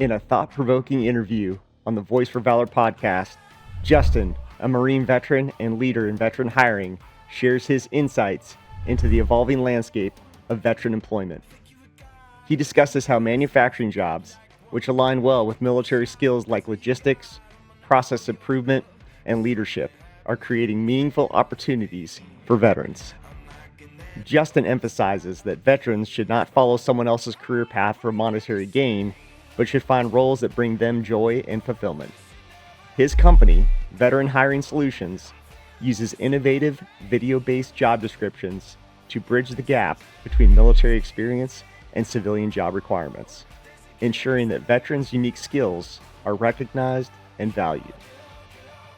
In a thought-provoking interview on the Voice for Valor podcast, Justin, a Marine veteran and leader in veteran hiring, shares his insights into the evolving landscape of veteran employment. He discusses how manufacturing jobs, which align well with military skills like logistics, process improvement, and leadership, are creating meaningful opportunities for veterans. Justin emphasizes that veterans should not follow someone else's career path for monetary gain, but should find roles that bring them joy and fulfillment. His company, Veteran Hiring Solutions, uses innovative video-based job descriptions to bridge the gap between military experience and civilian job requirements, ensuring that veterans' unique skills are recognized and valued.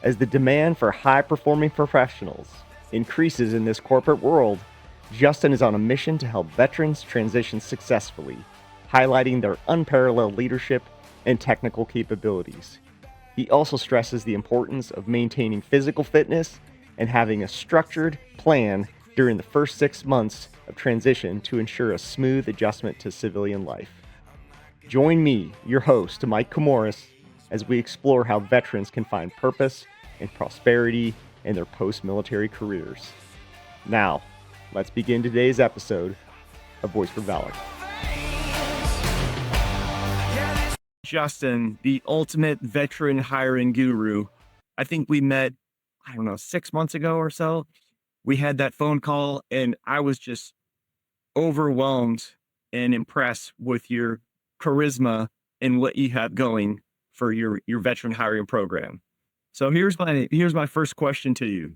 As the demand for high-performing professionals increases in this corporate world, Justin is on a mission to help veterans transition successfully, highlighting their unparalleled leadership and technical capabilities. He also stresses the importance of maintaining physical fitness and having a structured plan during the first 6 months of transition to ensure a smooth adjustment to civilian life. Join me, your host, Mike Comoris, as we explore how veterans can find purpose and prosperity in their post-military careers. Now, let's begin today's episode of Voice for Valor. Justin, the ultimate veteran hiring guru. I think we met, 6 months ago or so. We had that phone call and I was just overwhelmed and impressed with your charisma and what you have going for your veteran hiring program. So here's my first question to you.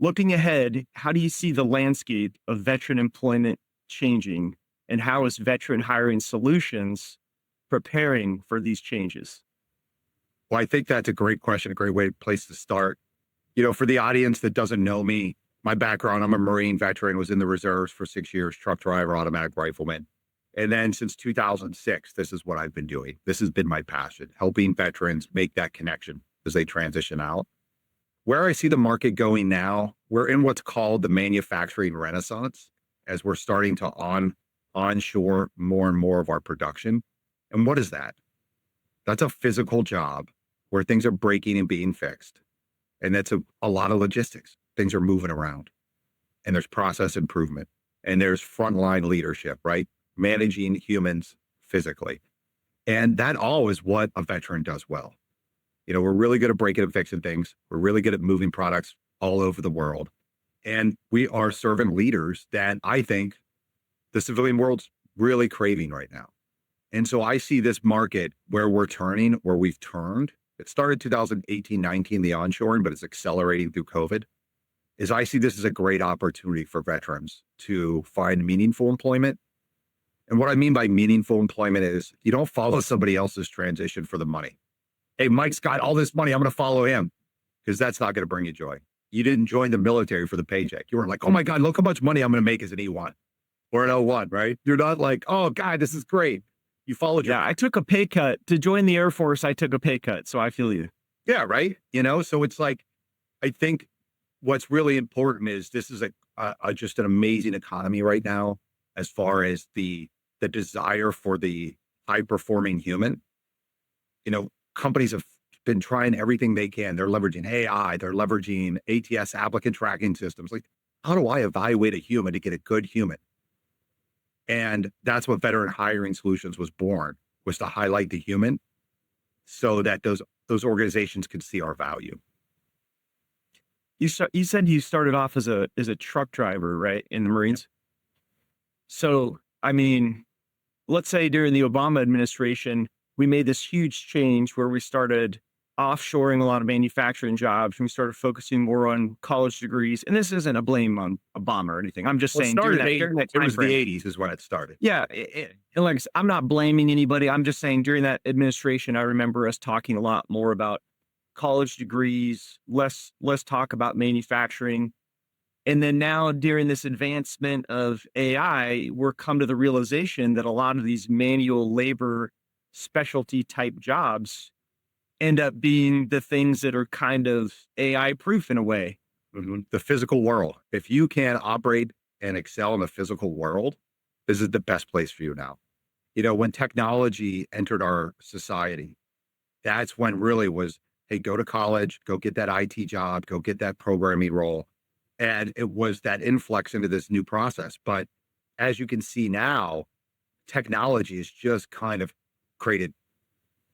Looking ahead, how do you see the landscape of veteran employment changing, and how is Veteran Hiring Solutions preparing for these changes? Well, I think that's a great question, a great place to start. For the audience that doesn't know me, my background, I'm a Marine veteran, was in the reserves for 6 years, truck driver, automatic rifleman. And then since 2006, this is what I've been doing. This has been my passion, helping veterans make that connection as they transition out. Where I see the market going now, we're in what's called the manufacturing renaissance, as we're starting to onshore more and more of our production. And what is that? That's a physical job where things are breaking and being fixed. And that's a lot of logistics. Things are moving around. And there's process improvement. And there's frontline leadership, right? Managing humans physically. And that all is what a veteran does well. We're really good at breaking and fixing things. We're really good at moving products all over the world. And we are serving leaders that I think the civilian world's really craving right now. And so I see this market where we've turned. It started 2018, 19, the onshoring, but it's accelerating through COVID. Is I see this as a great opportunity for veterans to find meaningful employment. And what I mean by meaningful employment is you don't follow somebody else's transition for the money. Hey, Mike's got all this money, I'm going to follow him, because that's not going to bring you joy. You didn't join the military for the paycheck. You weren't like, oh my God, look how much money I'm going to make as an E1 or an O1, right? You're not like, oh God, this is great. You followed I took a pay cut to join the Air Force. I took a pay cut. So I feel you. Yeah. Right. So it's like, I think what's really important is this is just an amazing economy right now, as far as the desire for the high performing human. Companies have been trying everything they can. They're leveraging AI, they're leveraging ATS applicant tracking systems. Like, how do I evaluate a human to get a good human? And that's what Veteran Hiring Solutions was born, was to highlight the human so that those organizations could see our value. You said you started off as a truck driver, right, in the Marines? So, let's say during the Obama administration, we made this huge change where we started offshoring a lot of manufacturing jobs. We started focusing more on college degrees. And this isn't a blame on Obama or anything. I'm just saying during that it was the 80s is when it started. Yeah. And like, I'm not blaming anybody. I'm just saying during that administration, I remember us talking a lot more about college degrees, less talk about manufacturing. And then now during this advancement of AI, we're come to the realization that a lot of these manual labor specialty type jobs end up being the things that are kind of AI proof in a way. Mm-hmm. The physical world. If you can operate and excel in the physical world, this is the best place for you now. When technology entered our society, that's when really was, hey, go to college, go get that IT job, go get that programming role. And it was that influx into this new process. But as you can see now, technology has just kind of created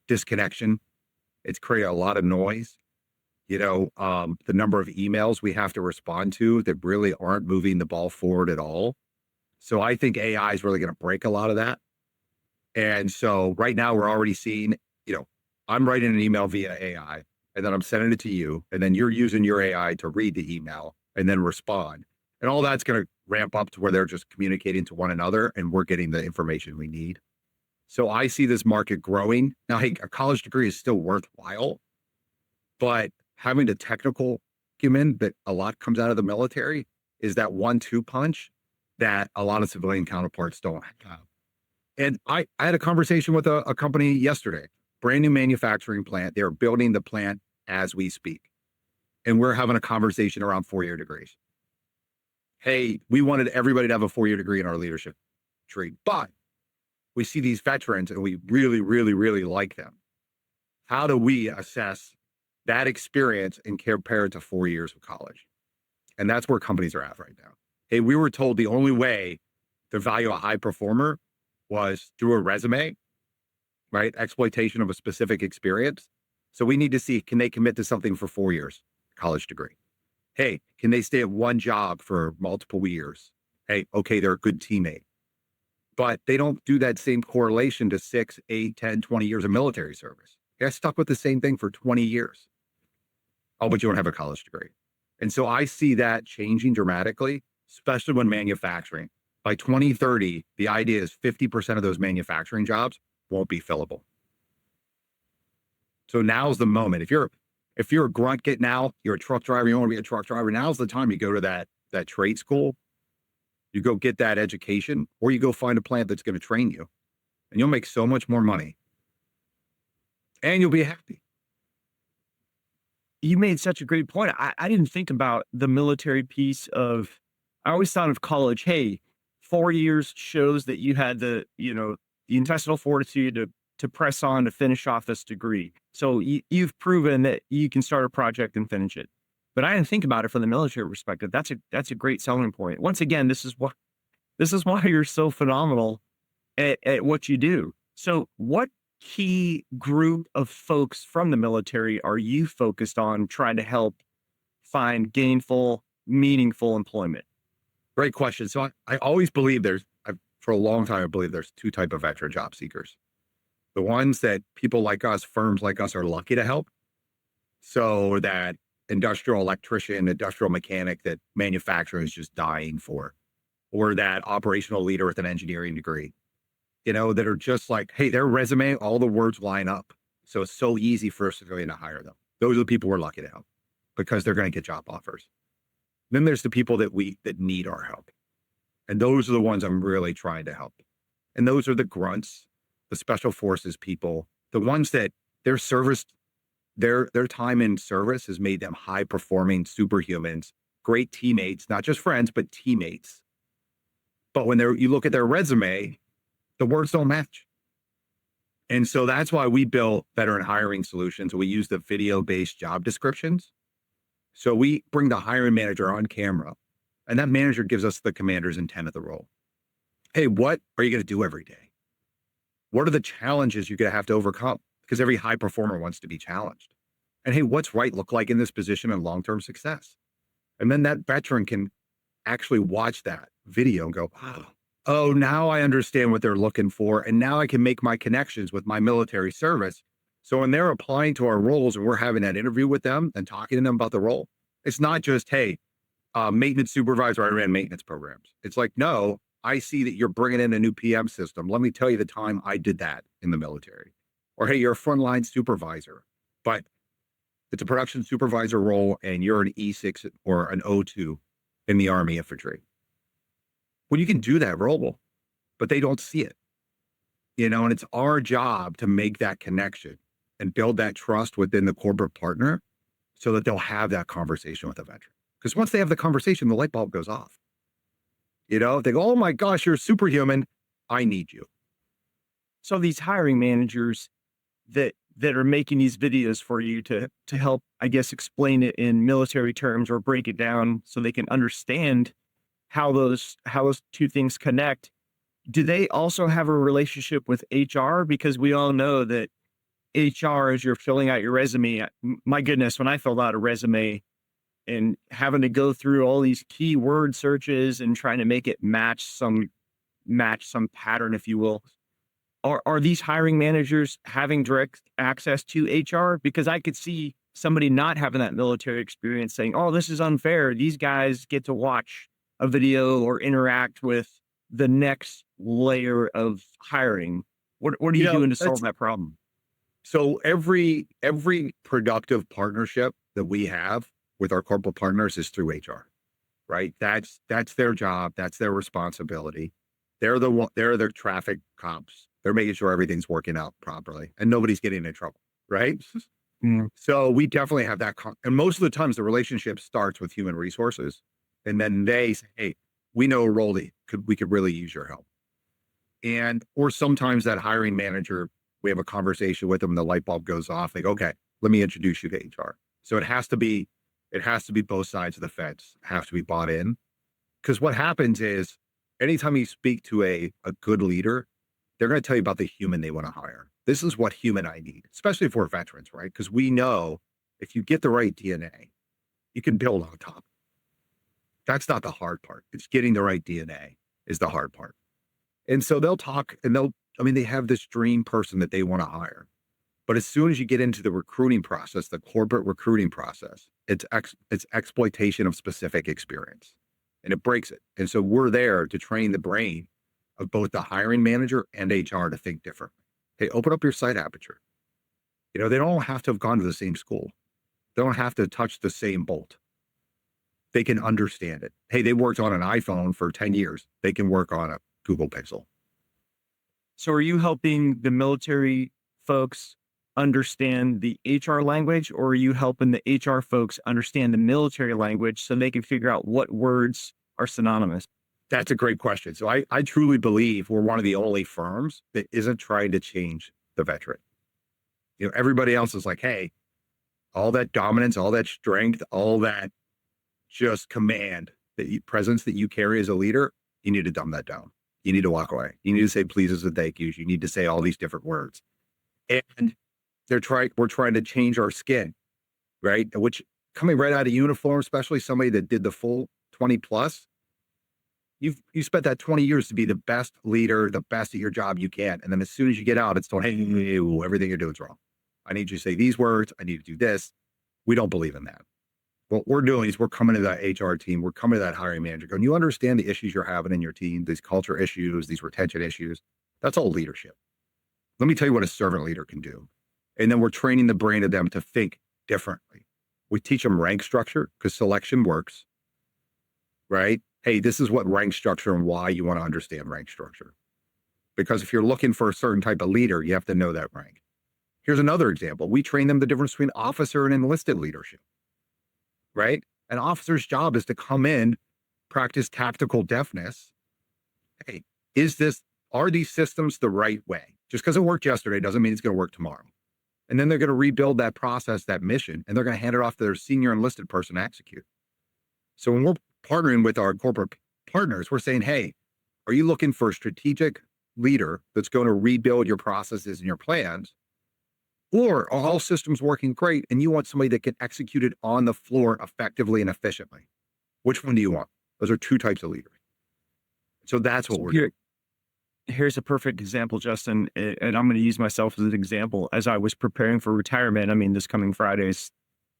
disconnection. It's created a lot of noise. The number of emails we have to respond to that really aren't moving the ball forward at all. So I think AI is really going to break a lot of that. And so right now we're already seeing, I'm writing an email via AI and then I'm sending it to you. And then you're using your AI to read the email and then respond. And all that's going to ramp up to where they're just communicating to one another and we're getting the information we need. So I see this market growing. Now, hey, a college degree is still worthwhile, but having the technical acumen that a lot comes out of the military is that 1-2 punch that a lot of civilian counterparts don't have. And I had a conversation with a company yesterday, brand new manufacturing plant. They're building the plant as we speak. And we're having a conversation around 4-year degrees. Hey, we wanted everybody to have a 4-year degree in our leadership tree, but we see these veterans and we really, really, really like them. How do we assess that experience and compare it to 4 years of college? And that's where companies are at right now. Hey, we were told the only way to value a high performer was through a resume, right? Exploitation of a specific experience. So we need to see, can they commit to something for 4 years, college degree? Hey, can they stay at one job for multiple years? Hey, okay, they're a good teammate. But they don't do that same correlation to 6, 8, 10, 20 years of military service. They're stuck with the same thing for 20 years. Oh, but you don't have a college degree. And so I see that changing dramatically, especially when manufacturing. By 2030, the idea is 50% of those manufacturing jobs won't be fillable. So now's the moment. If you're a grunt get now, you're a truck driver, you want to be a truck driver, now's the time you go to that trade school, you go get that education, or you go find a plant that's going to train you. And you'll make so much more money. And you'll be happy. You made such a great point. I didn't think about the military piece of, I always thought of college, hey, 4 years shows that you had the intestinal fortitude to press on to finish off this degree. So you've proven that you can start a project and finish it. But I didn't think about it from the military perspective. That's a great selling point. Once again, this is why you're so phenomenal at what you do. So what key group of folks from the military are you focused on trying to help find gainful, meaningful employment? Great question. So I always believe for a long time, I believe there's 2 types of veteran job seekers. The ones that people like us, firms like us are lucky to help. So that industrial electrician, industrial mechanic that manufacturing is just dying for, or that operational leader with an engineering degree, that are just like, hey, their resume, all the words line up. So it's so easy for a civilian to hire them. Those are the people we're lucky to help because they're going to get job offers. Then there's the people that need our help. And those are the ones I'm really trying to help. And those are the grunts, the special forces people, the ones that their service, their time in service has made them high performing superhumans, great teammates, not just friends, but teammates. But when you look at their resume, the words don't match. And so that's why we built veteran hiring solutions. We use the video-based job descriptions. So we bring the hiring manager on camera, and that manager gives us the commander's intent of the role. Hey, what are you going to do every day? What are the challenges you're going to have to overcome? Because every high performer wants to be challenged. And hey, what's right look like in this position and long-term success? And then that veteran can actually watch that video and go, oh, now I understand what they're looking for. And now I can make my connections with my military service. So when they're applying to our roles and we're having that interview with them and talking to them about the role, it's not just, hey, maintenance supervisor, I ran maintenance programs. It's like, no, I see that you're bringing in a new PM system. Let me tell you the time I did that in the military. Or, hey, you're a frontline supervisor, but it's a production supervisor role and you're an E6 or an O2 in the Army infantry. Well, you can do that role, but they don't see it, and it's our job to make that connection and build that trust within the corporate partner so that they'll have that conversation with a veteran. Because once they have the conversation, the light bulb goes off. If they go, oh my gosh, you're superhuman. I need you. So these hiring managers that are making these videos for you to help, I guess, explain it in military terms or break it down so they can understand how those two things connect. Do they also have a relationship with HR? Because we all know that HR, as you're filling out your resume, my goodness, when I filled out a resume and having to go through all these keyword searches and trying to make it match some pattern, if you will. Are these hiring managers having direct access to HR? Because I could see somebody not having that military experience saying, "Oh, this is unfair. These guys get to watch a video or interact with the next layer of hiring." What are You you know, doing to solve that's that problem? so every productive partnership that we have with our corporate partners is through HR, right? That's their job, that's their responsibility. They're their traffic cops. They're making sure everything's working out properly and nobody's getting in trouble, right? Mm. So we definitely have that. And most of the times the relationship starts with human resources. And then they say, hey, we know a role that we could really use your help. And, or sometimes that hiring manager, we have a conversation with them and the light bulb goes off. They go, okay, let me introduce you to HR. So it has to be both sides of the fence have to be bought in. Because what happens is anytime you speak to a good leader, they're going to tell you about the human they want to hire. This is what human I need, especially for veterans, right? Because we know if you get the right DNA, you can build on top. That's not the hard part. It's getting the right DNA is the hard part. And so they'll talk and they have this dream person that they want to hire. But as soon as you get into the recruiting process, the corporate recruiting process, it's exploitation of specific experience and it breaks it. And so we're there to train the brain of both the hiring manager and HR to think differently. Hey, open up your sight aperture. They don't have to have gone to the same school. They don't have to touch the same bolt. They can understand it. Hey, they worked on an iPhone for 10 years. They can work on a Google Pixel. So are you helping the military folks understand the HR language, or are you helping the HR folks understand the military language so they can figure out what words are synonymous? That's a great question. So I truly believe we're one of the only firms that isn't trying to change the veteran. Everybody else is like, hey, all that dominance, all that strength, all that just command, presence that you carry as a leader, you need to dumb that down. You need to walk away. You need to say pleases and thank yous. You need to say all these different words. And we're trying to change our skin, right? Which coming right out of uniform, especially somebody that did the full 20 plus, you spent that 20 years to be the best leader, the best at your job you can. And then as soon as you get out, it's told, hey, everything you're doing is wrong. I need you to say these words. I need to do this. We don't believe in that. What we're doing is we're coming to that HR team. We're coming to that hiring manager going, you understand the issues you're having in your team, these culture issues, these retention issues. That's all leadership. Let me tell you what a servant leader can do. And then we're training the brain of them to think differently. We teach them rank structure because selection works, right? Hey, this is what rank structure and why you want to understand rank structure. Because if you're looking for a certain type of leader, you have to know that rank. Here's another example. We train them the difference between officer and enlisted leadership, right? An officer's job is to come in, practice tactical deftness. Hey, are these systems the right way? Just because it worked yesterday doesn't mean it's going to work tomorrow. And then they're going to rebuild that process, that mission, and they're going to hand it off to their senior enlisted person to execute. So when we're partnering with our corporate partners, we're saying, hey, are you looking for a strategic leader that's going to rebuild your processes and your plans? Or are all systems working great and you want somebody that can execute it on the floor effectively and efficiently? Which one do you want? Those are two types of leaders. So that's what we're doing. Here's a perfect example, Justin, and I'm going to use myself as an example. As I was preparing for retirement, I mean, this coming Friday's,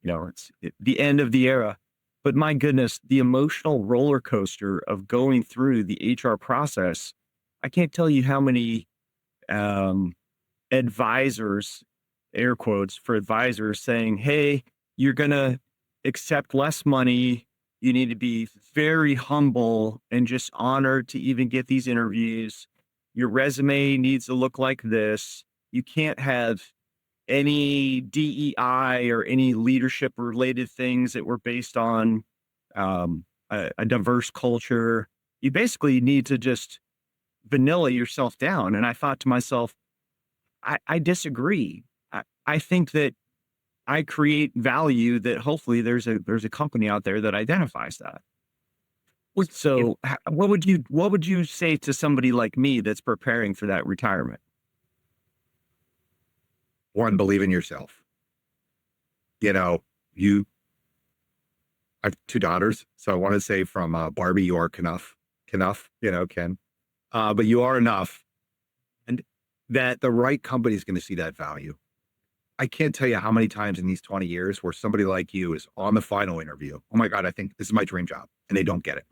it's the end of the era. But my goodness, the emotional roller coaster of going through the HR process, I can't tell you how many advisors, air quotes for advisors, saying, hey, you're going to accept less money. You need to be very humble and just honored to even get these interviews. Your resume needs to look like this. You can't have any DEI or any leadership related things that were based on a diverse culture. You basically need to just vanilla yourself down. And I thought to myself, I disagree. I think that I create value that hopefully there's a company out there that identifies that. So what would you say to somebody like me that's preparing for that retirement? One, believe in yourself. You know, you I have two daughters, so I want to say from Barbie, you are enough, Ken. But you are enough, and that the right company is going to see that value. I can't tell you how many times in these 20 years where somebody like you is on the final interview. Oh my God, I think this is my dream job, and they don't get it.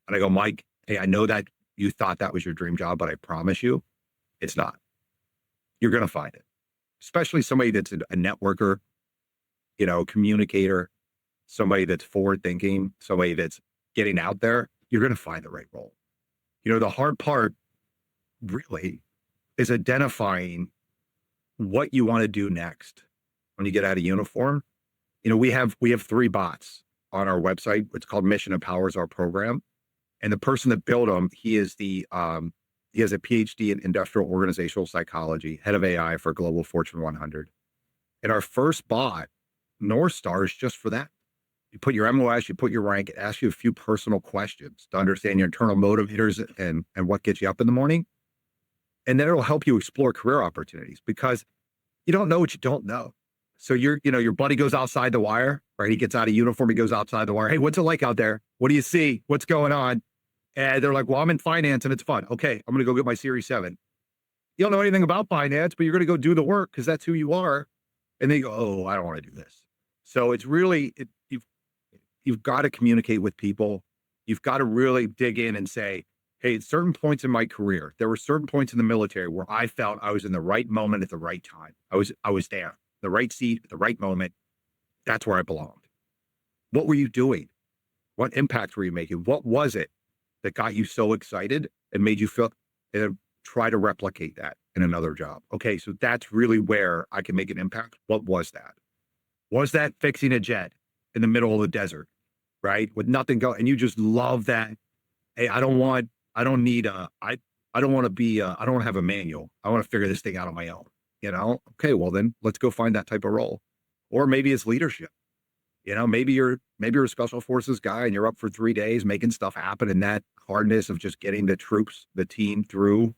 And I go, Mike, hey, I know that you thought that was your dream job, but I promise you, it's not. You're going to find it, especially somebody that's a networker, communicator, somebody that's forward thinking, somebody that's getting out there. You're going to find the right role. The hard part really is identifying what you want to do next when you get out of uniform. We have 3 bots on our website. It's called Mission Empowers Our Program. And the person that built them, he has a PhD in industrial organizational psychology, head of AI for Global Fortune 100. And our first bot, North Star, is just for that. You put your MOS, you put your rank, it asks you a few personal questions to understand your internal motivators and what gets you up in the morning. And then it'll help you explore career opportunities because you don't know what you don't know. So your buddy goes outside the wire, right? He gets out of uniform, he goes outside the wire. Hey, what's it like out there? What do you see? What's going on? And they're like, well, I'm in finance and it's fun. Okay, I'm going to go get my Series 7. You don't know anything about finance, but you're going to go do the work because that's who you are. And they go, oh, I don't want to do this. So it's really, you've got to communicate with people. You've got to really dig in and say, hey, at certain points in my career, there were certain points in the military where I felt I was in the right moment at the right time. I was there, the right seat at the right moment. That's where I belonged. What were you doing? What impact were you making? What was it that got you so excited and made you feel and try to replicate that in another job? Okay, so that's really where I can make an impact. What was that? Was that fixing a jet in the middle of the desert, right? With nothing going, and you just love that. Hey, I don't want to have a manual. I want to figure this thing out on my own, Okay, well then let's go find that type of role. Or maybe it's leadership. Maybe you're a special forces guy and you're up for 3 days making stuff happen, and that hardness of just getting the troops, the team through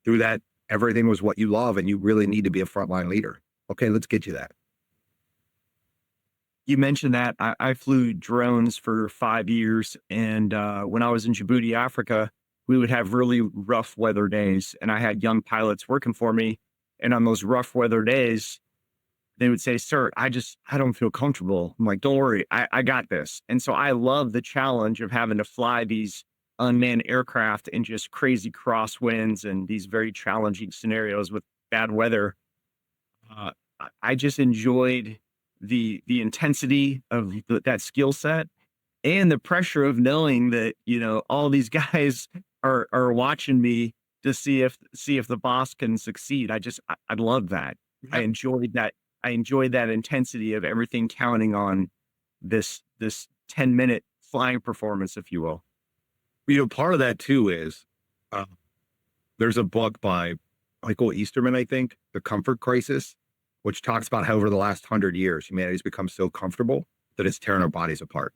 that, everything was what you love and you really need to be a frontline leader. Okay, let's get you that. You mentioned that I flew drones for 5 years. And when I was in Djibouti, Africa, we would have really rough weather days. And I had young pilots working for me. And on those rough weather days, they would say, sir, I don't feel comfortable. I'm like, don't worry, I got this. And so I love the challenge of having to fly these unmanned aircraft in just crazy crosswinds and these very challenging scenarios with bad weather. I just enjoyed the intensity of that skill set and the pressure of knowing that, all these guys are watching me to see if the boss can succeed. I love that. Yeah. I enjoyed that. I enjoyed that intensity of everything counting on this 10-minute flying performance, if you will. Part of that too is there's a book by Michael Easterman, I think, The Comfort Crisis, which talks about how over the last 100 years, humanity's become so comfortable that it's tearing our bodies apart.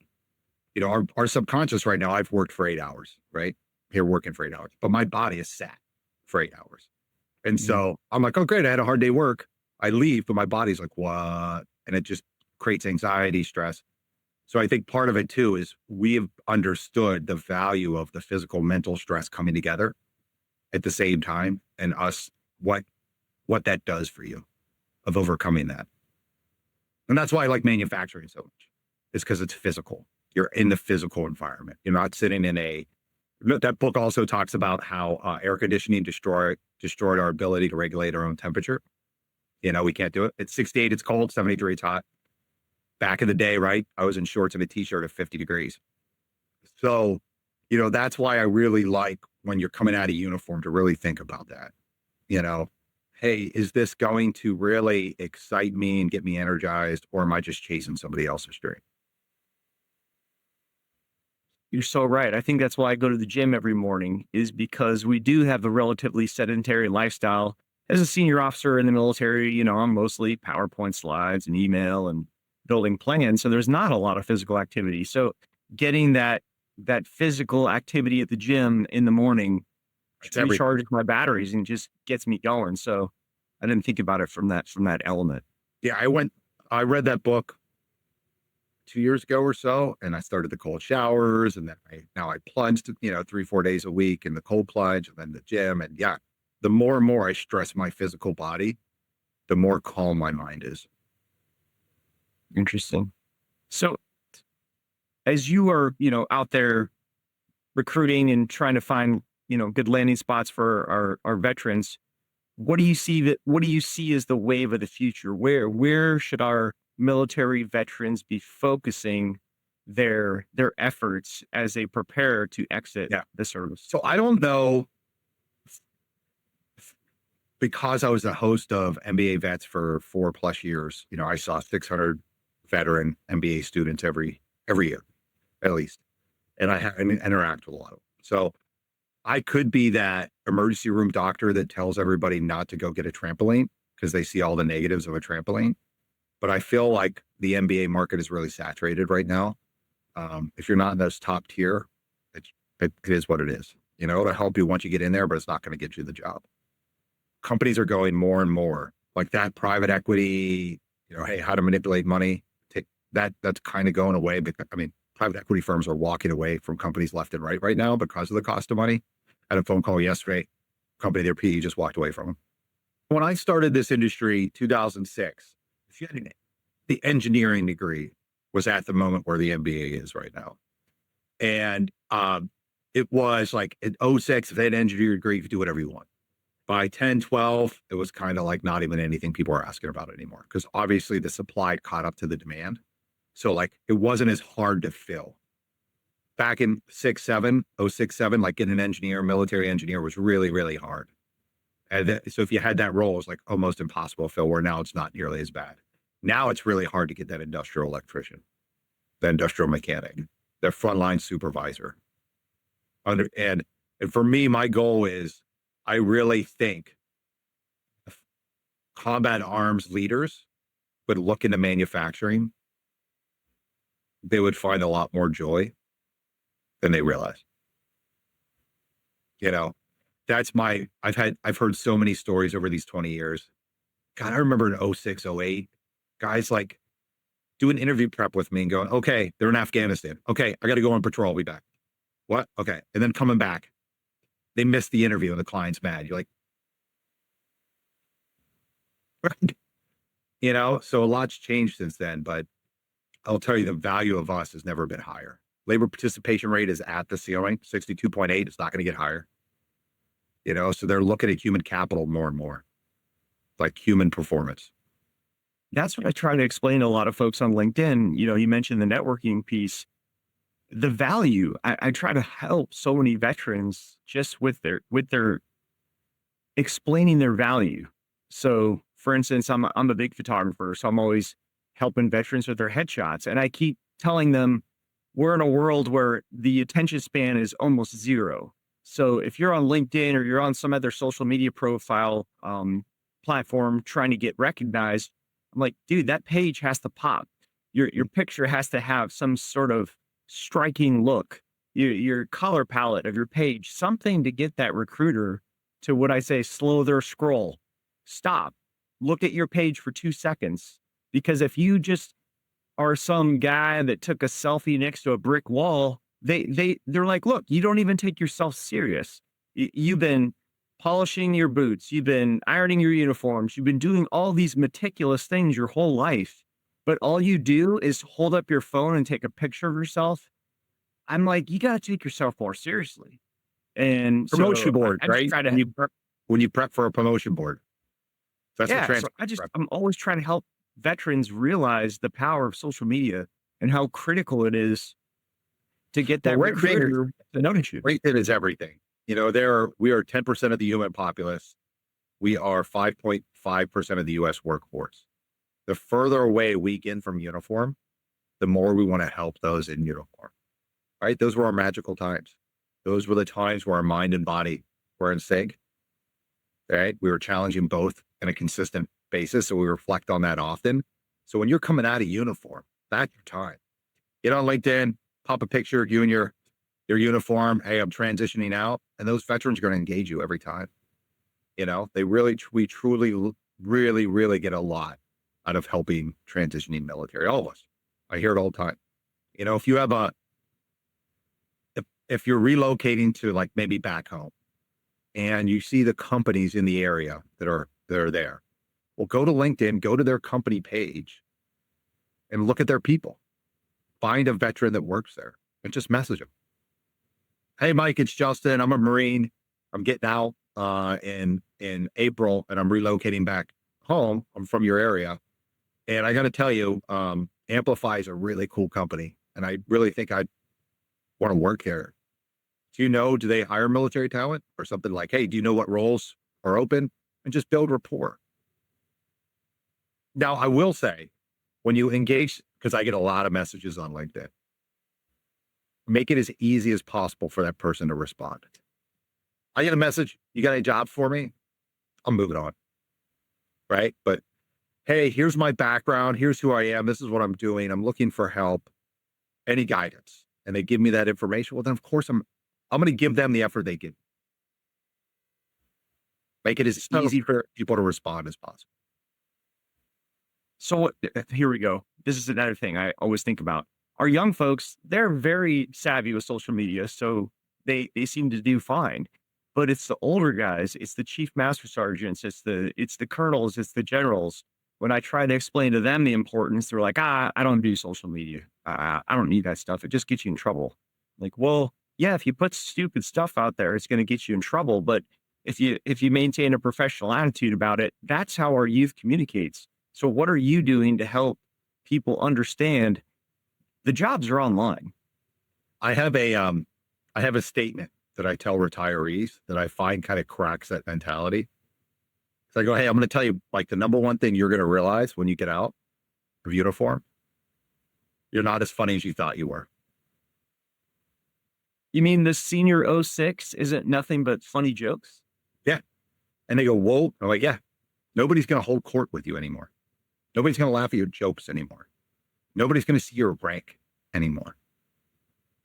Our subconscious right now, I've worked for 8 hours, right? Here working for 8 hours, but my body is sat for 8 hours. And so I'm like, oh, great. I had a hard day work. I leave, but my body's like, what? And it just creates anxiety, stress. So I think part of it too is we have understood the value of the physical, mental stress coming together at the same time, and what that does for you of overcoming that. And that's why I like manufacturing so much. It's because it's physical. You're in the physical environment. You're not sitting in that book also talks about how air conditioning destroyed our ability to regulate our own temperature. We can't do it. It's 68, it's cold, 73, it's hot. Back in the day, right? I was in shorts and a t-shirt at 50 degrees. So, that's why I really like when you're coming out of uniform to really think about that. Hey, is this going to really excite me and get me energized, or am I just chasing somebody else's dream? You're so right. I think that's why I go to the gym every morning, is because we do have a relatively sedentary lifestyle. as a senior officer in the military, I'm mostly PowerPoint slides and email and building plans. So there's not a lot of physical activity. So getting that physical activity at the gym in the morning It's everything. recharges my batteries and just gets me going. So I didn't think about it from that element. Yeah, I read that book 2 years ago or so, and I started the cold showers, and then now I plunged, 3, 4 days a week in the cold plunge and then the gym. And yeah, the more and more I stress my physical body, the more calm my mind is. Interesting. So as you are, out there recruiting and trying to find, good landing spots for our veterans, what do you see as the wave of the future? Where should our military veterans be focusing their efforts as they prepare to exit Yeah. the service? So I don't know, because I was a host of MBA vets for 4+ years. I saw 600 veteran MBA students every year, at least, and I interact with a lot of them. So I could be that emergency room doctor that tells everybody not to go get a trampoline because they see all the negatives of a trampoline. But I feel like the MBA market is really saturated right now. If you're not in those top tier, it is what it is. It'll help you once you get in there, but it's not going to get you the job. Companies are going more and more like that private equity, hey, how to manipulate money. That's kind of going away. Because, private equity firms are walking away from companies left and right now because of the cost of money. I had a phone call yesterday. Company, their PE just walked away from them. When I started this industry, 2006, if you had the engineering degree was at the moment where the MBA is right now. And it was like in 06, if they had an engineering degree, you could do whatever you want. By 10, 12, it was kind of like not even anything people are asking about anymore because obviously the supply caught up to the demand. So like it wasn't as hard to fill. Back in 06, 07, like getting an engineer, military engineer was really, really hard. And so if you had that role, it was like almost impossible to fill, where now it's not nearly as bad. Now it's really hard to get that industrial electrician, the industrial mechanic, the frontline supervisor. And for me, my goal is I really think combat arms leaders would look into manufacturing. They would find a lot more joy than they realize. I've heard so many stories over these 20 years. God, I remember in 06, 08, guys like doing interview prep with me and going, okay, they're in Afghanistan. Okay, I got to go on patrol. I'll be back. What? Okay. And then coming back, they missed the interview and the client's mad. You're like, so a lot's changed since then, but I'll tell you, the value of us has never been higher. Labor participation rate is at the ceiling, 62.8. It's not going to get higher. So they're looking at human capital more and more, like human performance. That's what I try to explain to a lot of folks on LinkedIn. You mentioned the networking piece, the value. I try to help so many veterans just with their explaining their value. So for instance, I'm a big photographer, so I'm always helping veterans with their headshots. And I keep telling them we're in a world where the attention span is almost zero. So if you're on LinkedIn or you're on some other social media profile platform trying to get recognized, I'm like, dude, that page has to pop. Your picture has to have some sort of striking look, your color palette of your page, something to get that recruiter to, what I say, slow their scroll. Stop. Look at your page for 2 seconds. Because if you just are some guy that took a selfie next to a brick wall, they're like, look, you don't even take yourself serious. You've been polishing your boots. You've been ironing your uniforms. You've been doing all these meticulous things your whole life. But all you do is hold up your phone and take a picture of yourself. I'm like, you got to take yourself more seriously. And Promotion board, I right? try to, When you prep for a promotion board. That's the yeah, transfer. so I'm always trying to help veterans realize the power of social media and how critical it is to get that recruiter to notice you. LinkedIn is everything. We are 10% of the human populace. We are 5.5% of the U.S. workforce. The further away we get from uniform, the more we want to help those in uniform. Right? Those were our magical times. Those were the times where our mind and body were in sync. right? We were challenging both in a consistent basis. So we reflect on that often. So when you're coming out of uniform, that's your time. Get on LinkedIn, pop a picture of you in your uniform. Hey, I'm transitioning out. And those veterans are going to engage you every time. We truly, really, really get a lot out of helping transitioning military. All of us. I hear it all the time. If you have if you're relocating to like maybe back home and you see the companies in the area that are there, well, go to LinkedIn, go to their company page and look at their people. Find a veteran that works there and just message them. Hey, Mike, it's Justin. I'm a Marine. I'm getting out in April and I'm relocating back home. I'm from your area. And I got to tell you, Amplify is a really cool company. And I really think I'd want to work there. Do they hire military talent or something like, hey, do you know what roles are open? And just build rapport. Now, I will say, when you engage, because I get a lot of messages on LinkedIn, make it as easy as possible for that person to respond. I get a message, you got any jobs for me? I'm moving on. Right? But hey, here's my background. Here's who I am. This is what I'm doing. I'm looking for help. Any guidance? And they give me that information. Well, then of course I'm going to give them the effort they give. Make it as easy for people to respond as possible. So here we go. This is another thing I always think about. Our young folks, they're very savvy with social media, so they seem to do fine. But it's the older guys, it's the chief master sergeants, it's the colonels, it's the generals. When I try to explain to them the importance, they're like, I don't do social media. I don't need that stuff. It just gets you in trouble. Like, well, yeah, if you put stupid stuff out there, it's going to get you in trouble. But if you maintain a professional attitude about it, that's how our youth communicates. So what are you doing to help people understand the jobs are online? I have a statement that I tell retirees that I find kind of cracks that mentality. So I go, hey, I'm going to tell you, like, the number one thing you're going to realize when you get out of uniform, you're not as funny as you thought you were. You mean the senior 06 isn't nothing but funny jokes? Yeah. And they go, whoa. I'm like, yeah, nobody's going to hold court with you anymore. Nobody's going to laugh at your jokes anymore. Nobody's going to see your rank anymore.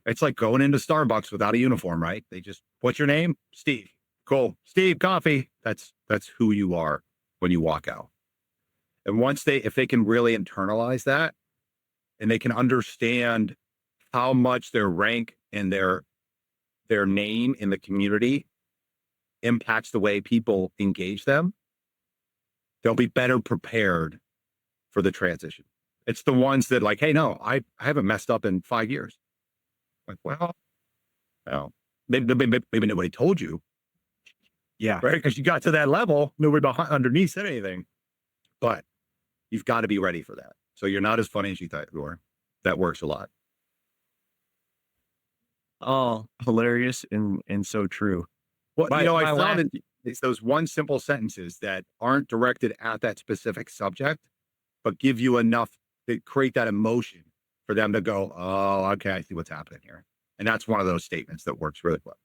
It's like going into Starbucks without a uniform, right? They just, what's your name? Steve. Cool. Steve, coffee. That's who you are when you walk out. And if they can really internalize that and they can understand how much their rank and their name in the community impacts the way people engage them, they'll be better prepared for the transition. It's the ones that like, hey, no, I haven't messed up in 5 years. Like, well, maybe nobody told you. Yeah. Right. Because you got to that level, nobody underneath said anything. But you've got to be ready for that. So you're not as funny as you thought you were. That works a lot. Oh, hilarious and so true. Well, I found it's those one simple sentences that aren't directed at that specific subject, but give you enough to create that emotion for them to go, oh, okay, I see what's happening here. And that's one of those statements that works really well.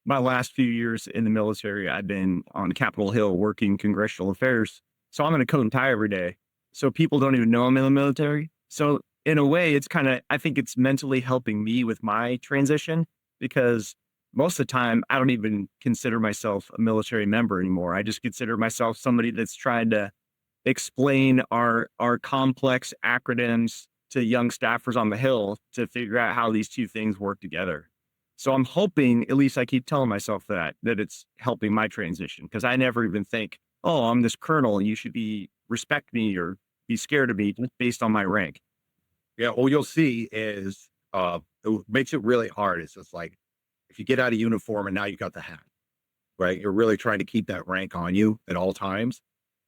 My last few years in the military, I've been on Capitol Hill working congressional affairs. So I'm in a coat and tie every day. So people don't even know I'm in the military. So in a way, it's I think it's mentally helping me with my transition, because most of the time I don't even consider myself a military member anymore. I just consider myself somebody that's trying to explain our complex acronyms to young staffers on the Hill to figure out how these two things work together. So I'm hoping, at least I keep telling myself that it's helping my transition, because I never even think, oh, I'm this colonel and you should respect me or be scared of me just based on my rank. Yeah. All you'll see is it makes it really hard. It's just like if you get out of uniform and now you got the hat, right? You're really trying to keep that rank on you at all times.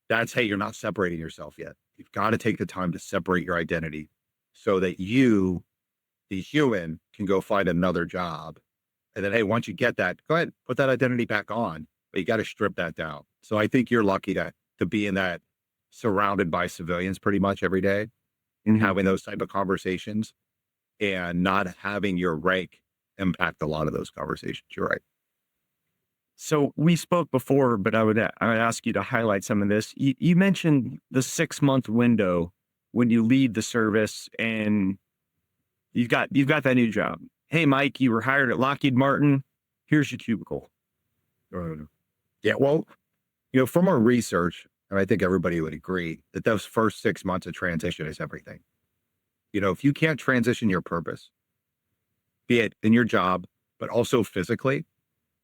That's, hey, you're not separating yourself yet. You've got to take the time to separate your identity so that you, the human, can go find another job. And then, hey, once you get that, go ahead, put that identity back on, but you got to strip that down. So I think you're lucky to be in that, surrounded by civilians pretty much every day, and having those type of conversations and not having your rank impact a lot of those conversations. You're right. So we spoke before, but I would ask you to highlight some of this. You mentioned the 6-month window when you leave the service and you've got that new job. Hey, Mike, you were hired at Lockheed Martin. Here's your cubicle. Yeah, well, from our research, and I think everybody would agree that those first 6 months of transition is everything. If you can't transition your purpose, be it in your job, but also physically,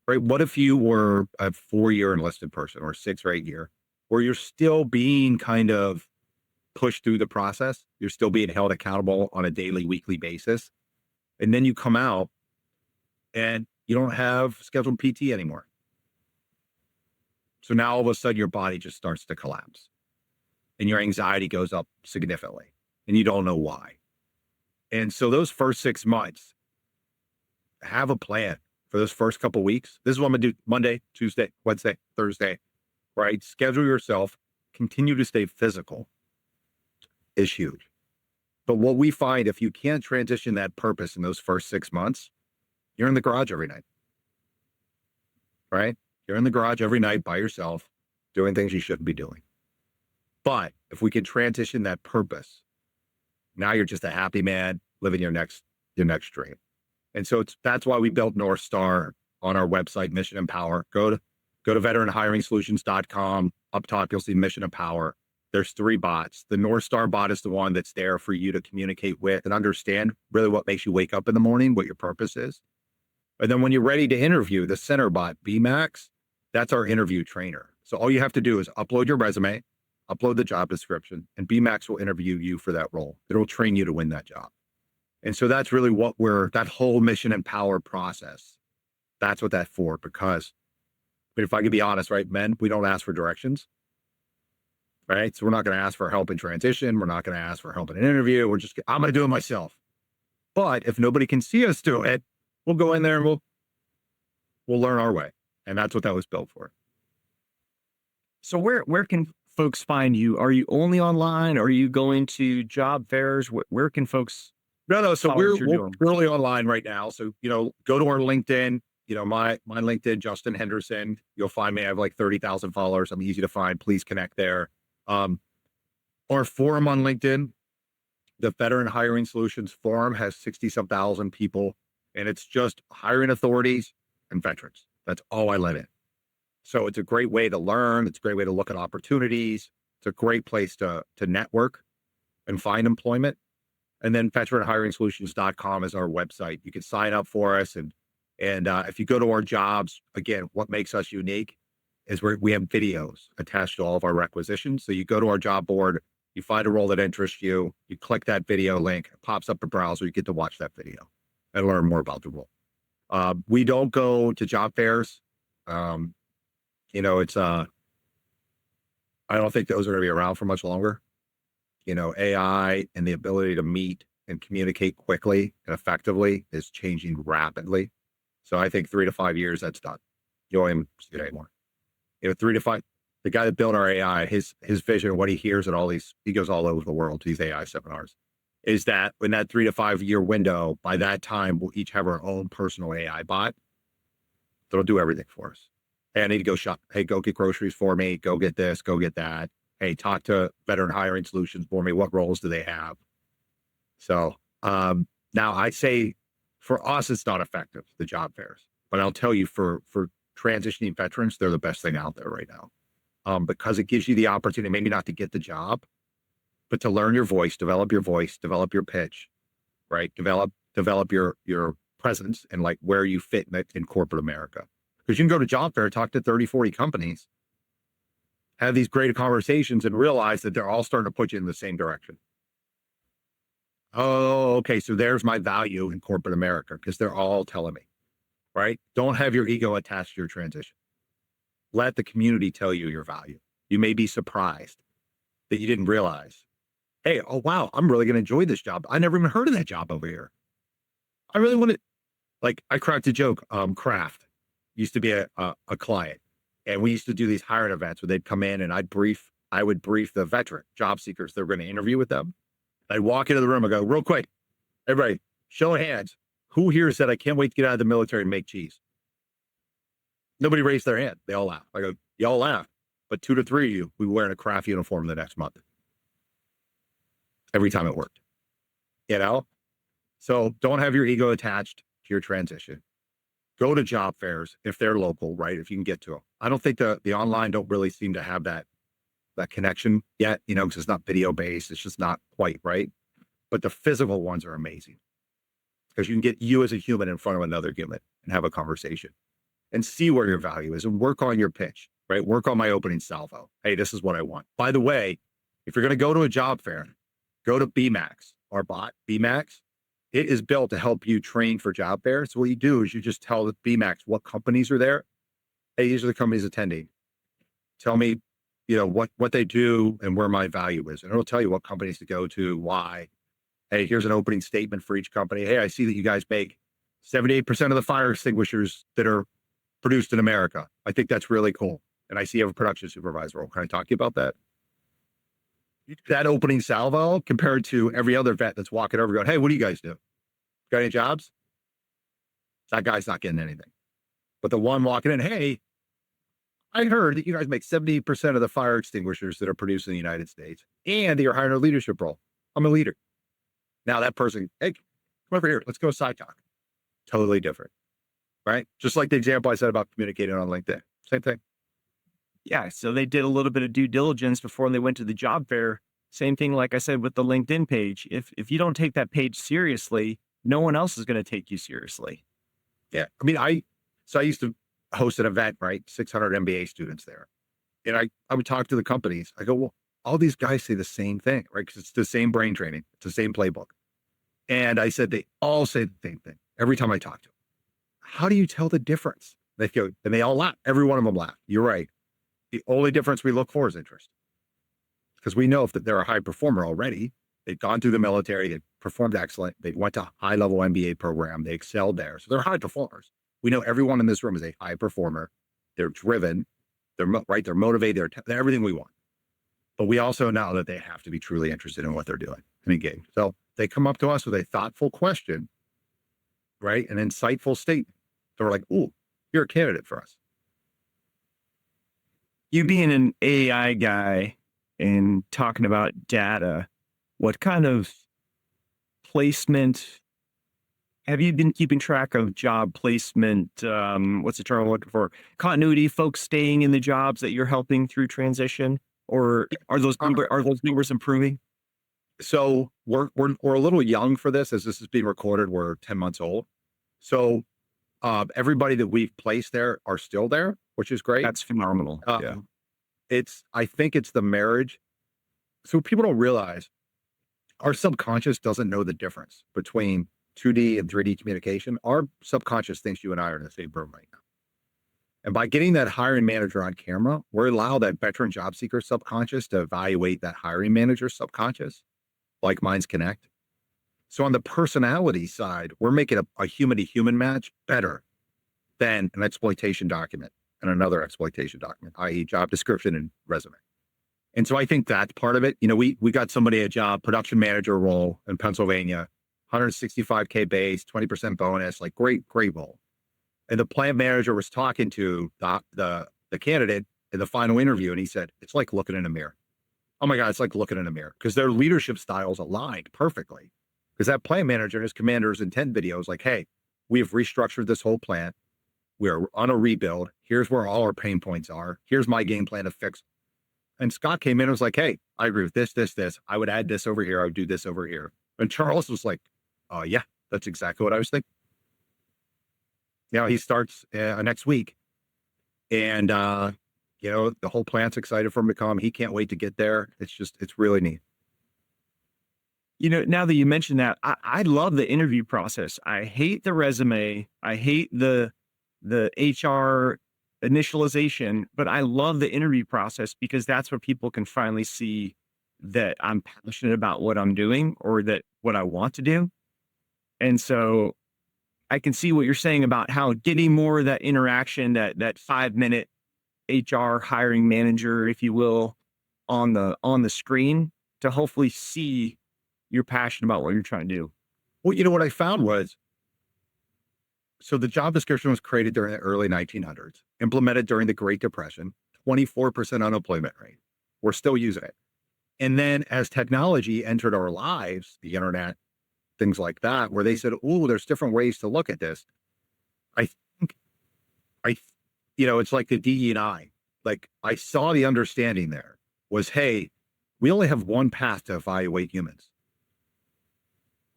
right? What if you were a 4-year enlisted person or 6 or 8 year, where you're still being kind of pushed through the process? You're still being held accountable on a daily, weekly basis. And then you come out and you don't have scheduled PT anymore. So now all of a sudden your body just starts to collapse and your anxiety goes up significantly and you don't know why. And so those first 6 months, have a plan for those first couple of weeks. This is what I'm gonna do Monday, Tuesday, Wednesday, Thursday, right? Schedule yourself, continue to stay physical is huge. But what we find, if you can't transition that purpose in those first 6 months, you're in the garage every night, right? You're in the garage every night by yourself, doing things you shouldn't be doing. But if we can transition that purpose, now you're just a happy man living your next dream. And so that's why we built North Star on our website, Mission Empower. Go to veteranhiringsolutions.com. Up top, you'll see Mission Empower. There's 3 bots. The North Star bot is the one that's there for you to communicate with and understand really what makes you wake up in the morning, what your purpose is. And then when you're ready to interview, the center bot, BMAX, that's our interview trainer. So all you have to do is upload your resume, upload the job description, and BMAX will interview you for that role. It'll train you to win that job. And so that's really what that whole Mission Empower process, that's what that's for. Because, but if I could be honest, right, men, we don't ask for directions, right? So we're not going to ask for help in transition. We're not going to ask for help in an interview. I'm going to do it myself. But if nobody can see us do it, we'll go in there and we'll learn our way. And that's what that was built for. So where can folks find you? Are you only online? Are you going to job fairs? Where can folks? No. So we're purely online right now. So, go to our LinkedIn, my LinkedIn, Justin Henderson, you'll find me. I have like 30,000 followers. I'm easy to find. Please connect there. Our forum on LinkedIn, the Veteran Hiring Solutions Forum, has 60-some thousand people, and it's just hiring authorities and veterans. That's all I let in. So it's a great way to learn. It's a great way to look at opportunities. It's a great place to network and find employment. And then veteranhiringsolutions.com is our website. You can sign up for us. And if you go to our jobs, again, what makes us unique is we have videos attached to all of our requisitions. So you go to our job board, you find a role that interests you, you click that video link, it pops up a browser, you get to watch that video and learn more about the role. We don't go to job fairs. It's I don't think those are going to be around for much longer. AI and the ability to meet and communicate quickly and effectively is changing rapidly. So I think 3 to 5 years, that's done. You don't even see it anymore. 3 to 5, the guy that built our AI, his vision, what he hears at he goes all over the world to these AI seminars, is that in that 3 to 5 year window, by that time, we'll each have our own personal AI bot that'll do everything for us. Hey, I need to go shop. Hey, go get groceries for me. Go get this, go get that. Hey, talk to Veteran Hiring Solutions for me. What roles do they have? So now I say for us, it's not effective, the job fairs. But I'll tell you for transitioning veterans, they're the best thing out there right now. Because it gives you the opportunity, maybe not to get the job, but to learn your voice, develop your pitch, right? Develop your presence and like where you fit in corporate America. Because you can go to job fair, talk to 30, 40 companies, have these great conversations and realize that they're all starting to put you in the same direction. Oh, okay. So there's my value in corporate America because they're all telling me, right? Don't have your ego attached to your transition. Let the community tell you your value. You may be surprised that you didn't realize, hey, oh, wow, I'm really going to enjoy this job. I never even heard of that job over here. I really want to, like, I cracked a joke. Kraft used to be a client, and we used to do these hiring events where they'd come in and I would brief the veteran job seekers that were going to interview with them. I'd walk into the room and go, real quick, everybody, show of hands. Who here said, I can't wait to get out of the military and make cheese? Nobody raised their hand. They all laughed. I go, y'all laugh, but 2 to 3 of you, we were wearing a craft uniform the next month. Every time it worked, you know? So don't have your ego attached to your transition. Go to job fairs if they're local, right? If you can get to them. I don't think the online don't really seem to have that connection yet, because it's not video based. It's just not quite right. But the physical ones are amazing because you can get you as a human in front of another human and have a conversation and see where your value is and work on your pitch, right? Work on my opening salvo. Hey, this is what I want. By the way, if you're going to go to a job fair, go to BMAX, our bot, BMAX. It is built to help you train for job fairs. So what you do is you just tell the BMAX what companies are there. Hey, these are the companies attending. Tell me, what they do and where my value is. And it'll tell you what companies to go to, why. Hey, here's an opening statement for each company. Hey, I see that you guys make 78% of the fire extinguishers that are produced in America. I think that's really cool. And I see you have a production supervisor role. Can I talk to you about that? That opening salvo compared to every other vet that's walking over going, hey, what do you guys do? Got any jobs? That guy's not getting anything. But the one walking in, hey, I heard that you guys make 70% of the fire extinguishers that are produced in the United States and that you're hiring a leadership role. I'm a leader. Now that person, hey, come over here. Let's go side talk. Totally different, right? Just like the example I said about communicating on LinkedIn. Same thing. Yeah. So they did a little bit of due diligence before they went to the job fair. Same thing, like I said, with the LinkedIn page. If you don't take that page seriously, no one else is going to take you seriously. Yeah. I mean, I used to host an event, right? 600 MBA students there. And I would talk to the companies. I go, well, all these guys say the same thing, right? Because it's the same brain training. It's the same playbook. And I said, they all say the same thing every time I talk to them. How do you tell the difference? They go, and they all laugh. Every one of them laugh. You're right. The only difference we look for is interest. Because we know if they're a high performer already, they've gone through the military, they performed excellent, they went to high level MBA program, they excelled there. So they're high performers. We know everyone in this room is a high performer. They're driven, they're motivated, they're everything we want. But we also know that they have to be truly interested in what they're doing and engaged. So they come up to us with a thoughtful question, right? An insightful statement. So we're like, ooh, you're a candidate for us. You being an AI guy and talking about data, what kind of placement have you been keeping track of? Job placement, what's the term I'm looking for? Continuity, folks staying in the jobs that you're helping through transition, or are those numbers improving? So we're a little young for this, as this is being recorded. We're 10 months old. So everybody that we've placed there are still there, which is great. That's phenomenal. Yeah. I think it's the marriage. So people don't realize our subconscious doesn't know the difference between 2D and 3D communication. Our subconscious thinks you and I are in the same room right now. And by getting that hiring manager on camera, we're allowed that veteran job seeker subconscious to evaluate that hiring manager subconscious, like minds connect. So on the personality side, we're making a human to human match better than an exploitation document and another exploitation document, i.e. job description and resume. And so I think that's part of it. We got somebody a job, production manager role in Pennsylvania, 165K base, 20% bonus, like great role. And the plant manager was talking to the candidate in the final interview, and he said, it's like looking in a mirror. Oh my God, it's like looking in a mirror, because their leadership styles aligned perfectly. Because that plant manager and his commander's intent video is like, hey, we've restructured this whole plant. We're on a rebuild. Here's where all our pain points are. Here's my game plan to fix. And Scott came in and was like, hey, I agree with this. I would add this over here. I would do this over here. And Charles was like, oh yeah, that's exactly what I was thinking. He starts next week. And, the whole plant's excited for him to come. He can't wait to get there. It's really neat. Now that you mentioned that, I love the interview process. I hate the resume. I hate the HR initialization, but I love the interview process because that's where people can finally see that I'm passionate about what I'm doing or that what I want to do. And so I can see what you're saying about how getting more of that interaction, that 5-minute HR hiring manager, if you will, on the screen to hopefully see you're passionate about what you're trying to do. Well, what I found was, So the job description was created during the early 1900s, implemented during the Great Depression, 24% unemployment rate. We're still using it. And then as technology entered our lives, the internet, things like that, where they said, oh, there's different ways to look at this. I think, it's like the DE&I. Like I saw the understanding there was, hey, we only have one path to evaluate humans.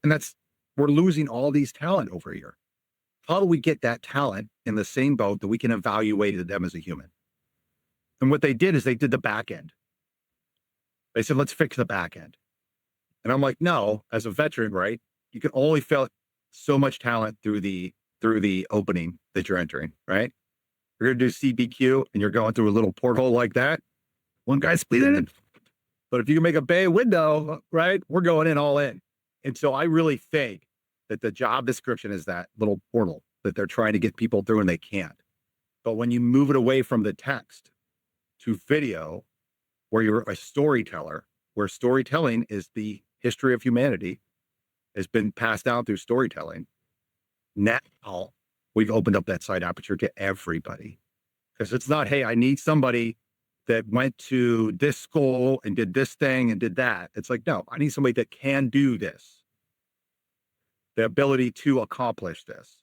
And we're losing all these talent over here. How do we get that talent in the same boat that we can evaluate them as a human? And what they did is they did the back end. They said, let's fix the back end. And I'm like, no, as a veteran, right? You can only fill so much talent through the opening that you're entering, right? You're going to do CBQ and you're going through a little porthole like that. One guy's bleeding it. But if you can make a bay window, right, we're going in all in. And so I really think that the job description is that little portal that they're trying to get people through and they can't. But when you move it away from the text to video, where you're a storyteller, where storytelling is the history of humanity, has been passed down through storytelling. Now we've opened up that side aperture to everybody. Because it's not, hey, I need somebody that went to this school and did this thing and did that. It's like, no, I need somebody that can do this. The ability to accomplish this.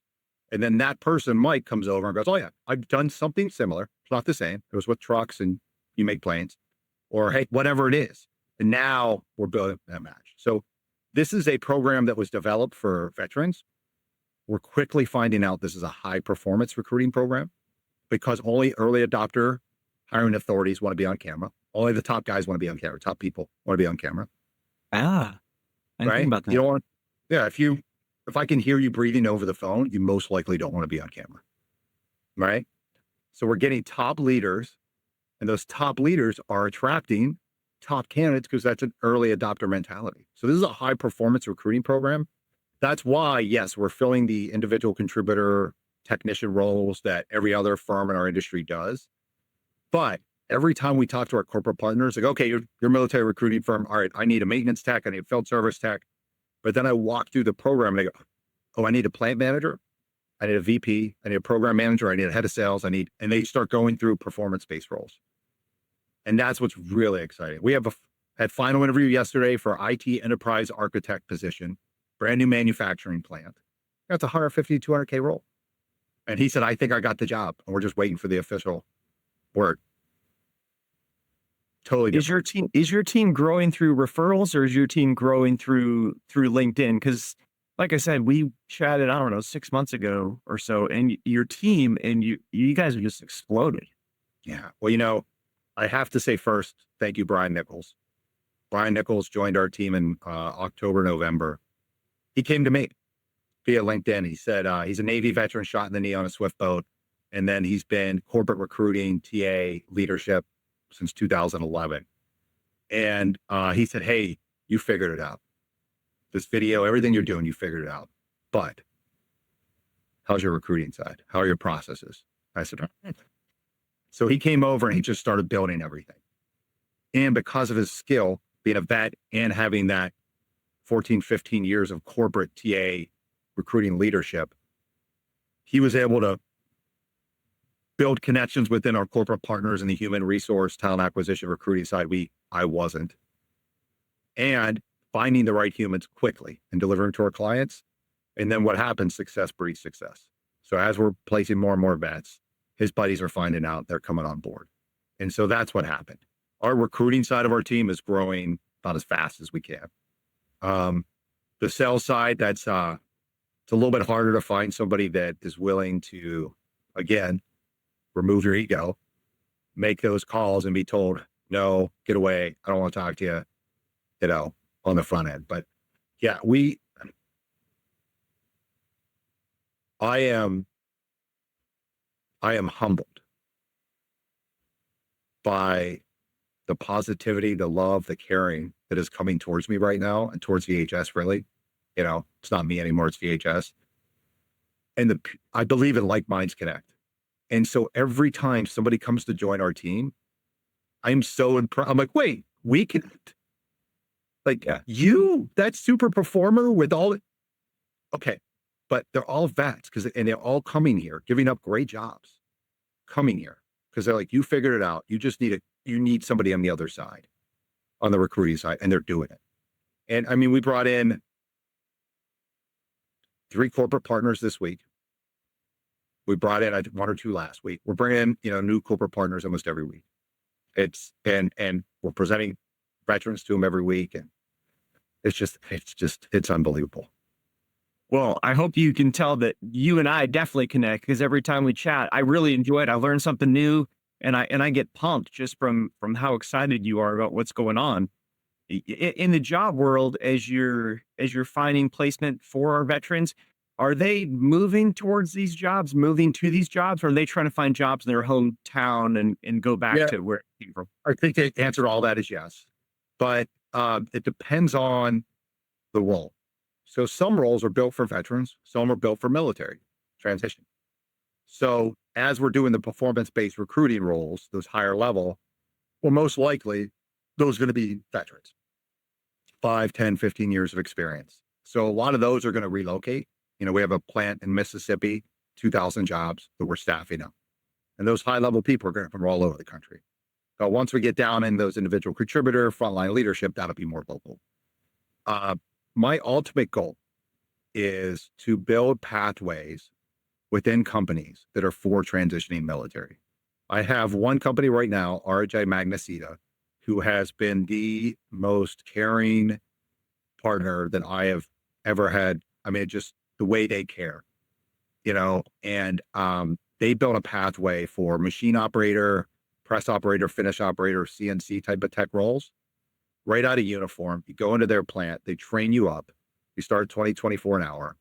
And then that person, Mike, comes over and goes, oh yeah, I've done something similar. It's not the same. It was with trucks and you make planes. Or hey, whatever it is. And now we're building that match. So this is a program that was developed for veterans. We're quickly finding out this is a high performance recruiting program because only early adopter hiring authorities want to be on camera. Only the top guys want to be on camera. Top people want to be on camera. I didn't Right? think about that. You don't want, yeah, if I can hear you breathing over the phone, you most likely don't want to be on camera. Right? So we're getting top leaders, and those top leaders are attracting top candidates because that's an early adopter mentality. So this is a high performance recruiting program. That's why, yes, we're filling the individual contributor technician roles that every other firm in our industry does. But every time we talk to our corporate partners, like, okay, you're a military recruiting firm. All right, I need a maintenance tech. I need a field service tech. But then I walk through the program and I go, oh, I need a plant manager. I need a VP. I need a program manager. I need a head of sales. And they start going through performance-based roles. And that's what's really exciting. We had final interview yesterday for IT enterprise architect position, brand new manufacturing plant. That's a 150, 200K role. And he said, I think I got the job. And we're just waiting for the official word. Totally different. Is your team growing through referrals or is your team growing through LinkedIn? Because like I said, we chatted, I don't know, 6 months ago or so, and your team and you guys have just exploded. Yeah. Well, I have to say first, thank you, Brian Nichols. Brian Nichols joined our team in October, November. He came to me via LinkedIn. He said he's a Navy veteran, shot in the knee on a swift boat. And then he's been corporate recruiting, TA, leadership since 2011. And he said, hey, you figured it out. This video, everything you're doing, you figured it out. But how's your recruiting side? How are your processes? I said, so he came over and he just started building everything. And because of his skill, being a vet and having that 14, 15 years of corporate TA recruiting leadership, he was able to build connections within our corporate partners in the human resource, talent acquisition, recruiting side. I wasn't. And finding the right humans quickly and delivering to our clients. And then what happens, success breeds success. So as we're placing more and more vets, his buddies are finding out they're coming on board. And so that's what happened. Our recruiting side of our team is growing about as fast as we can. The sales side, it's a little bit harder to find somebody that is willing to, again, remove your ego, make those calls and be told, no, get away. I don't want to talk to you, on the front end. But yeah, I am humbled by the positivity, the love, the caring that is coming towards me right now and towards VHS, really. It's not me anymore, it's VHS. And I believe in like minds connect. And so every time somebody comes to join our team, I'm so impressed. I'm like, wait, we connect? Like, yeah. You, that super performer with all it. Okay. but they're all vets and they're all coming here, giving up great jobs, coming here because they're like, you figured it out. You just you need somebody on the other side, on the recruiting side, and they're doing it. And I mean, we brought in 3 corporate partners this week. We brought in, I think, 1 or 2 last week. We're bringing in, new corporate partners almost every week. And we're presenting veterans to them every week. And it's unbelievable. Well, I hope you can tell that you and I definitely connect, because every time we chat, I really enjoy it. I learn something new, and I get pumped just from how excited you are about what's going on in the job world. As you're finding placement for our veterans, are they moving towards these jobs, moving to these jobs, or are they trying to find jobs in their hometown and go back to where they came from? I think the answer to all that is yes, but it depends on the role. So some roles are built for veterans, some are built for military transition. So as we're doing the performance-based recruiting roles, those higher level, well, most likely those are going to be veterans, 5, 10, 15 years of experience. So a lot of those are going to relocate. We have a plant in Mississippi, 2,000 jobs that we're staffing up. And those high-level people are going to come from all over the country. But once we get down in those individual contributor, frontline leadership, that'll be more local. My ultimate goal is to build pathways within companies that are for transitioning military. I have one company right now, RJ Magnesita, who has been the most caring partner that I have ever had. I mean, just the way they care, and they built a pathway for machine operator, press operator, finish operator, CNC type of tech roles right out of uniform. You go into their plant, they train you up. You start 20, 24 an hour.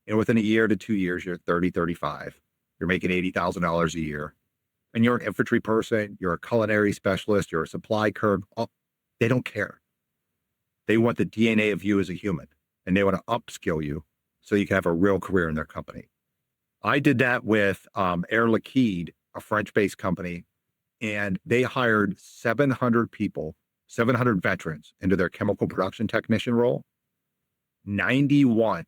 And within a year to 2 years, you're 30, 35. You're making $80,000 a year. And you're an infantry person, you're a culinary specialist, you're a supply clerk. They don't care. They want the DNA of you as a human, and they want to upskill you so you can have a real career in their company. I did that with Air Liquide, a French-based company, and they hired 700 people, 700 veterans into their chemical production technician role, 91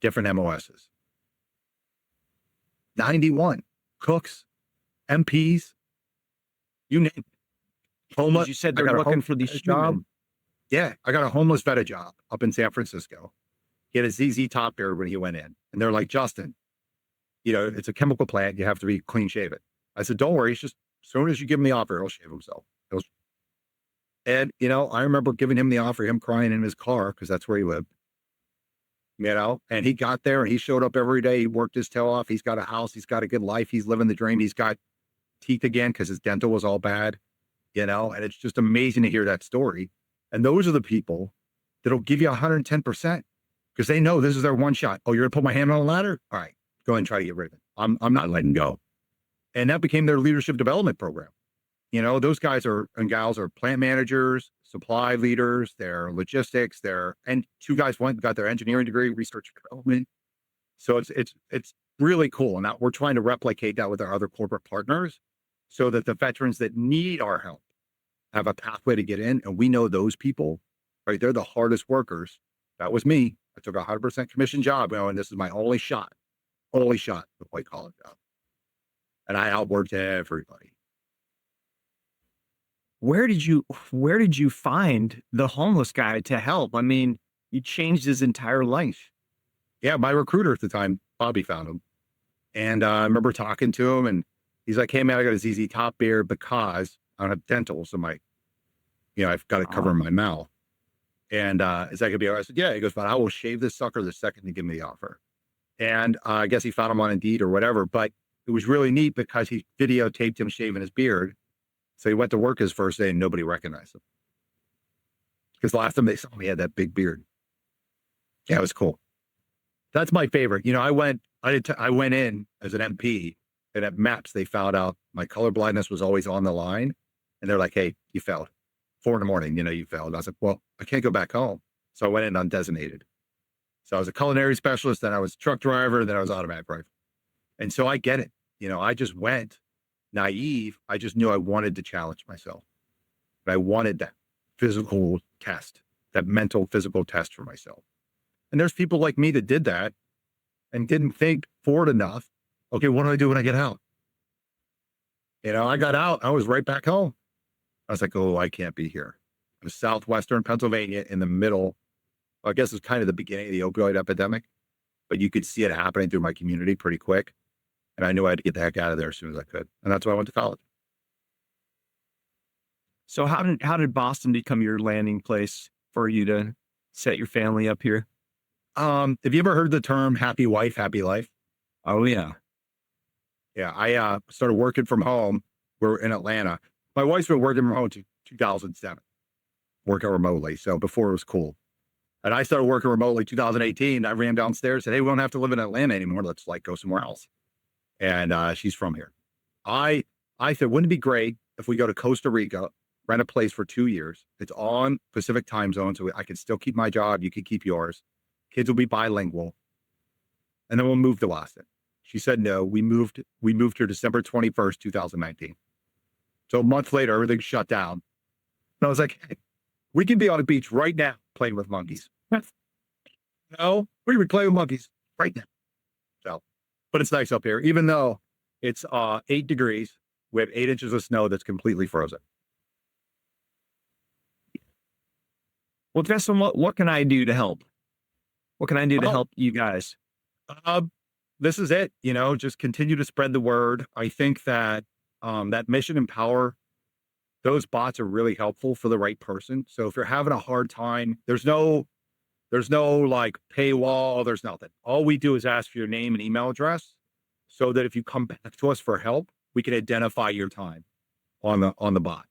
different MOSs, 91 cooks, MPs, you name it. Homeless. You said they're looking for these job. Yeah, I got a homeless vet a job up in San Francisco. He had a ZZ Top beard when he went in, and they're like, Justin, it's a chemical plant. You have to be clean shaven. I said, don't worry. It's just as soon as you give him the offer, he'll shave himself. And I remember giving him the offer, him crying in his car because that's where he lived. And he got there and he showed up every day. He worked his tail off. He's got a house. He's got a good life. He's living the dream. He's got teeth again because his dental was all bad, and it's just amazing to hear that story. And those are the people that'll give you 110% because they know this is their one shot. Oh, you're going to put my hand on the ladder? All right, go ahead and try to get rid of it. I'm not letting go. And that became their leadership development program. Those guys and gals are plant managers, supply leaders, they're logistics, and 2 guys went and got their engineering degree, research and development. So it's really cool. And now we're trying to replicate that with our other corporate partners so that the veterans that need our help have a pathway to get in. And we know those people, right? They're the hardest workers. That was me. I took a 100% commission job, and this is my only shot, the white collar job. And I outworked everybody. Where did you find the homeless guy to help? I mean, you changed his entire life. Yeah, my recruiter at the time, Bobby, found him. And I remember talking to him, and he's like, hey, man, I got a ZZ Top beard because I don't have dental. So I've got to cover my mouth. And is that going to be all right? I said, yeah. He goes, but I will shave this sucker the second you give me the offer. And I guess he found him on Indeed or whatever. But it was really neat because he videotaped him shaving his beard. So he went to work his first day and nobody recognized him. Because the last time they saw him, he had that big beard. Yeah, it was cool. That's my favorite. I went in as an MP, and at MAPS, they found out my color blindness was always on the line. And they're like, hey, you failed. 4 a.m, you failed. I was like, well, I can't go back home. So I went in undesignated. So I was a culinary specialist, then I was a truck driver, then I was automatic rifle. And so I get it. I just went naive. I just knew I wanted to challenge myself. But I wanted that physical test, that mental physical test for myself. And there's people like me that did that. and didn't think forward enough. Okay, what do I do when I get out? I got out. I was right back home. I was like, oh, I can't be here. I was southwestern Pennsylvania in the middle. I guess it's kind of the beginning of the opioid epidemic, but you could see it happening through my community pretty quick. And I knew I had to get the heck out of there as soon as I could. And that's why I went to college. So how did Boston become your landing place for you to set your family up here? Have you ever heard the term happy wife, happy life? Oh yeah. Yeah, I started working from home. We're in Atlanta. My wife's been working from home since 2007, working remotely. So before it was cool. And I started working remotely 2018. I ran downstairs and said, hey, we don't have to live in Atlanta anymore. Let's go somewhere else. And she's from here. I said, wouldn't it be great if we go to Costa Rica, rent a place for 2 years? It's on Pacific time zone, so I can still keep my job. You can keep yours. Kids will be bilingual. And then we'll move to Boston. She said no. We moved here December 21st, 2019. So a month later, everything shut down. And I was like, hey, we can be on a beach right now playing with monkeys. No, we would play with monkeys right now. So, but it's nice up here, even though it's 8 degrees. We have 8 inches of snow that's completely frozen. Well, Justin, what can I do to help? What can I do to help you guys? This is it. Just continue to spread the word. I think that that Mission Empower, those bots are really helpful for the right person. So if you're having a hard time, there's no like paywall. There's nothing. All we do is ask for your name and email address, so that if you come back to us for help, we can identify your time on the bot.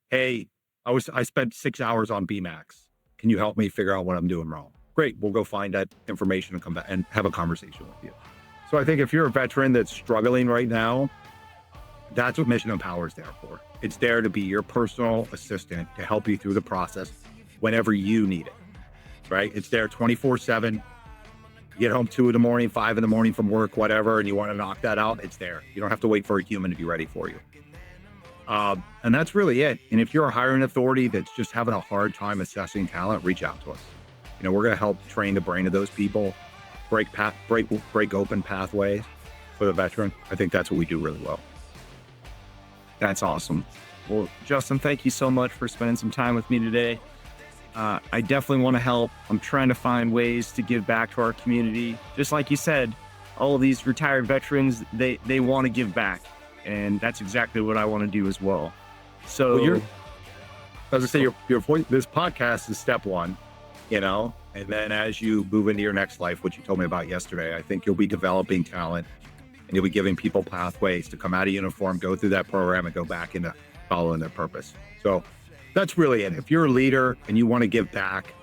Hey, I spent 6 hours on BMAX. Can you help me figure out what I'm doing wrong? Great. We'll go find that information and come back and have a conversation with you. So I think if you're a veteran that's struggling right now, that's what Mission Empower is there for. It's there to be your personal assistant to help you through the process whenever you need it, right? It's there 24/7. You get home 2 in the morning, 5 in the morning from work, whatever, and you want to knock that out, it's there. You don't have to wait for a human to be ready for you. And that's really it. And if you're a hiring authority that's just having a hard time assessing talent, reach out to us. We're going to help train the brain of those people, break open pathways for the veteran. I think that's what we do really well. That's awesome. Well, Justin, thank you so much for spending some time with me today. I definitely want to help. I'm trying to find ways to give back to our community. Just like you said, all of these retired veterans, they want to give back. And that's exactly what I want to do as well. So, as I say, your point, this podcast is step one, and then as you move into your next life, which you told me about yesterday, I think you'll be developing talent and you'll be giving people pathways to come out of uniform, go through that program and go back into following their purpose. So that's really it. If you're a leader and you want to give back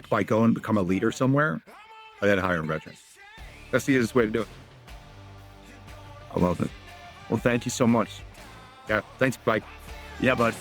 by going and become a leader somewhere, and then hire a veteran. That's the easiest way to do it. I love it. Well, thank you so much. Yeah, thanks, Mike. Yeah, bud.